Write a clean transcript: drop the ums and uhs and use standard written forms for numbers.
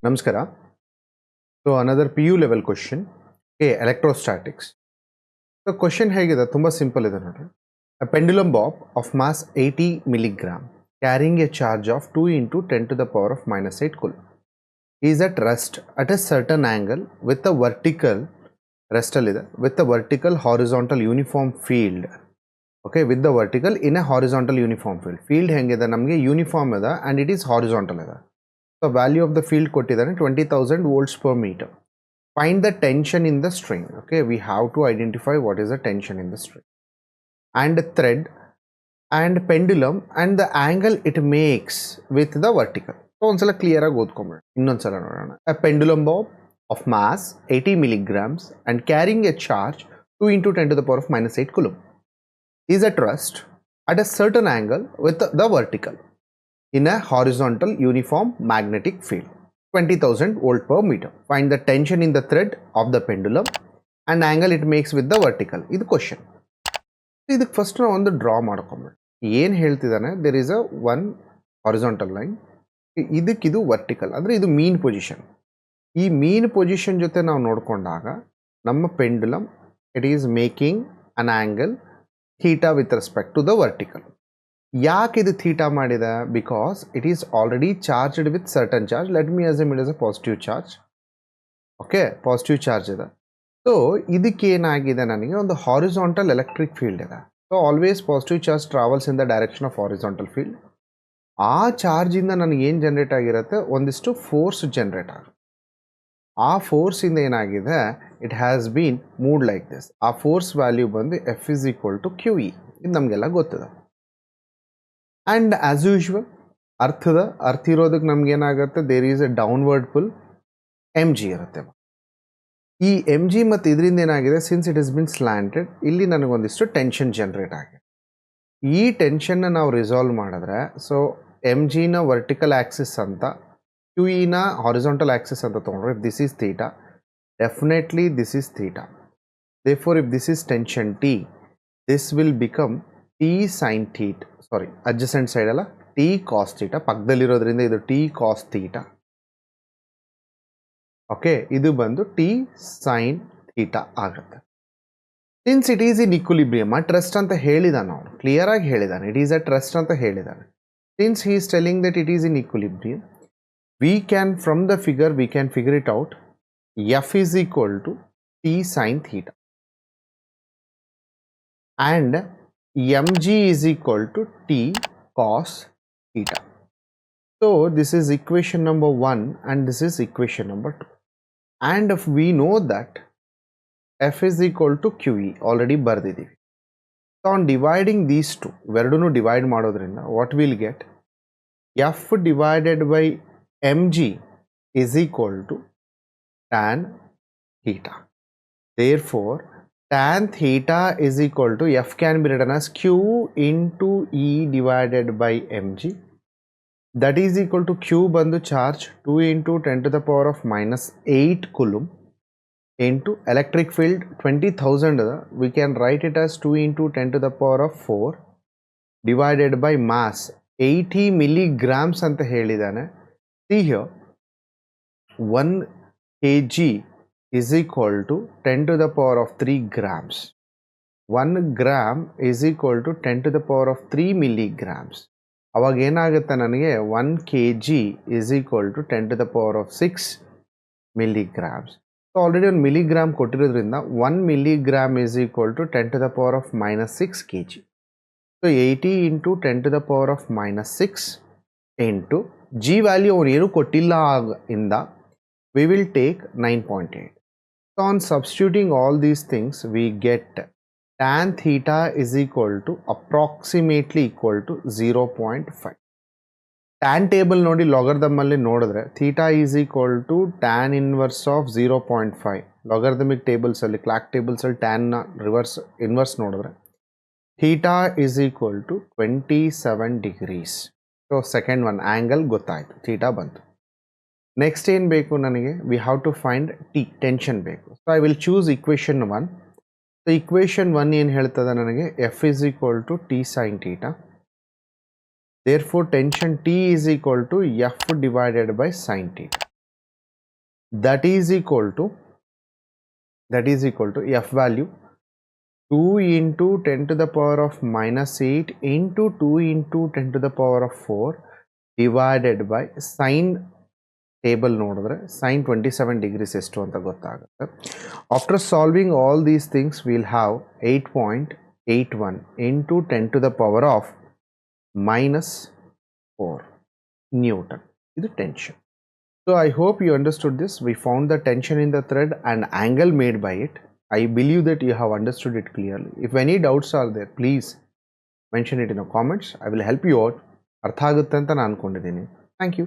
Namaskara. So another PU level question. Okay, electrostatics. The question is very simple. A pendulum bob of mass 80 milligram carrying a charge of 2 into 10 to the power of minus 8 coulomb is at rest at a certain angle with a vertical horizontal uniform field. Okay, with the vertical in a horizontal uniform field. Field hengida namge uniform ada and it is horizontal ada. The value of the field kottidane 20,000 volts per meter. Find the tension in the string. Okay, we have to identify what is the tension in the string and thread and pendulum and the angle it makes with the vertical. So onsala clear ಆಗಿ ಓದ್ಕೊಂಬಿಡಿ. ಇನ್ನೊಂದ್ಸಲ ನೋಡೋಣ. A pendulum bob of mass 80 milligrams and carrying a charge 2 into 10 to the power of minus 8 coulomb is at rest at a certain angle with the vertical in a horizontal uniform magnetic field 20,000 volt per meter. Find the tension in the thread of the pendulum and angle it makes with the vertical. This is the question. This first ನಾವು ಒಂದು draw ಮಾಡ್ಕೊಂಬಿಡಿ. ಏನು ಹೇಳ್ತಿದ್ದಾನೆ, there is a one horizontal line, ಇದಕ್ಕಿದು vertical ಅಂದರೆ ಇದು mean position. ಈ mean position ಜೊತೆ ನಾವು ನೋಡಿಕೊಂಡಾಗ ನಮ್ಮ pendulum it is making an angle theta with respect to the vertical. ಯಾಕೆ ಇದು theta ಮಾಡಿದ? Because it is already charged with certain charge. Let me assume it is a positive charge. Okay, positive charge ಇದೆ. So ಇದಕ್ಕೆ ಏನಾಗಿದೆ, ನನಗೆ ಒಂದು horizontal electric field ಇದೆ. So always positive charge travels in the direction of horizontal field. ಆ charge ಇಂದ ನನಗೆ ಏನು ಜನರೇಟ್ ಆಗಿರುತ್ತೆ, ಒಂದಿಷ್ಟು ಫೋರ್ಸ್ ಜನರೇಟ್ ಆಗುತ್ತೆ. ಆ ಫೋರ್ಸ್ ಇಂದ ಏನಾಗಿದೆ, it has been moved like this. ಆ ಫೋರ್ಸ್ ವ್ಯಾಲ್ಯೂ ಬಂದು F is equal to QE. ಇದು ನಮಗೆಲ್ಲ ಗೊತ್ತಿದೆ. ಆ್ಯಂಡ್ ಆಸ್ ಯೂಶ್ವಲ್ ಅರ್ಥ ಇರೋದಕ್ಕೆ ನಮ್ಗೆ ಏನಾಗುತ್ತೆ, there is a downward pull mg ಇರುತ್ತೆ. ಈ mg ಮತ್ತು ಇದರಿಂದ ಏನಾಗಿದೆ, since it is been slanted, ಇಲ್ಲಿ ನನಗೊಂದಿಷ್ಟು ಟೆನ್ಷನ್ ಜನರೇಟ್ ಆಗಿದೆ. ಈ ಟೆನ್ಷನ್ನ ನಾವು ರಿಸಾಲ್ವ್ ಮಾಡಿದ್ರೆ, ಸೊ mgನ ವರ್ಟಿಕಲ್ ಆಕ್ಸಿಸ್ ಅಂತ, QEನ ಹಾರಿಜಾಂಟಲ್ ಆಕ್ಸಿಸ್ ಅಂತ ತೊಗೊಂಡ್ರೆ, if this is theta, definitely this is theta. Therefore if this is tension T, this will become T sine theta. Sorry, adjacent side ಅಲ್ಲ, T cos theta. ಪಕ್ಕದಲ್ಲಿರೋದ್ರಿಂದ ಇದು T cos theta. Okay, ಇದು ಬಂದು T sine theta ಆಗುತ್ತೆ. Since it is in equilibrium, at rest ಅಂತ ಹೇಳಿದಾನೆ ಅವನು, clear ಆಗಿ ಹೇಳಿದಾನೆ, ಇಟ್ ಈಸ್ ಅಟ್ ರೆಸ್ಟ್ ಅಂತ ಹೇಳಿದಾನೆ. Since he is telling that it is in equilibrium, we can from the figure we can figure it out. F is equal to T sin theta and mg is equal to T cos theta. So this is equation number 1 and this is equation number 2. And if we know that F is equal to QE, already ಬರ್ದಿದ್ದೀವಿ. So on dividing these two, ಎರಡನ್ನೂ divide ಮಾಡೋದ್ರಿಂದ what we'll get, F divided by mg is equal to tan theta. Therefore tan theta is equal to, F can be written as Q into E divided by mg. That is equal to Q bandu charge 2 into 10 to the power of minus 8 coulomb into electric field 20,000. We can write it as 2 into 10 to the power of 4 divided by mass 80 milligrams anta helidane. See here, 1 kg is equal to 10 to the power of 3 grams. 1 gram is equal to 10 to the power of 3 milligrams. ಅವಾಗ ಏನಾಗುತ್ತೆ, ನನಗೆ 1 kg is equal to 10 to the power of 6 milligrams. So already 1 milligram ಕೊಟ್ಟಿರೋದ್ರಿಂದ 1 milligram is equal to 10 to the power of minus 6 kg. So 80 into 10 to the power of minus 6 into g value ಅವ್ರು ಏನು ಕೊಟ್ಟಿಲ್ಲ ಇಂದ we will take 9.8. So on substituting all these things, we get tan theta is equal to approximately equal to 0.5. Tan table ನೋಡಿ logarithm ಅಲ್ಲಿ ನೋಡಿದ್ರೆ theta is equal to tan inverse of 0.5. logarithmic tables ಅಲ್ಲಿ clock tables ಅಲ್ಲಿ tan ನ reverse inverse ನೋಡಿದ್ರೆ theta is equal to 27 degrees. So second one angle ಗೊತ್ತಾಯ್ತು, theta ಬಂತು. Next ಏನು ಬೇಕು ನನಗೆ, we have to find T, tension ಬೇಕು. So I will choose equation 1. ಸೊ ಇಕ್ವೇಷನ್ 1 ಏನು ಹೇಳ್ತದೆ ನನಗೆ, F is equal to T sin theta. Therefore tension T is equal to F divided by sin theta. that is equal to F value 2 into 10 to the power of minus 8 into 2 into 10 to the power of 4 divided by sine table ನೋಡಿದ್ರೆ sin 27 degrees ಎಷ್ಟು ಅಂತ ಗೊತ್ತಾಗುತ್ತೆ. After solving all these things, we'll have 8.81 into 10 to the power of minus 4 Newton. This is tension. So I hope you understood this. We found the tension in the thread and angle made by it. I believe that you have understood it clearly. If any doubts are there, please mention it in the comments. I will help you out. ಅರ್ಥ ಆಗುತ್ತೆ ಅಂತ ನಾನು ಅನ್ಕೊಂಡಿದ್ದೀನಿ. Thank you.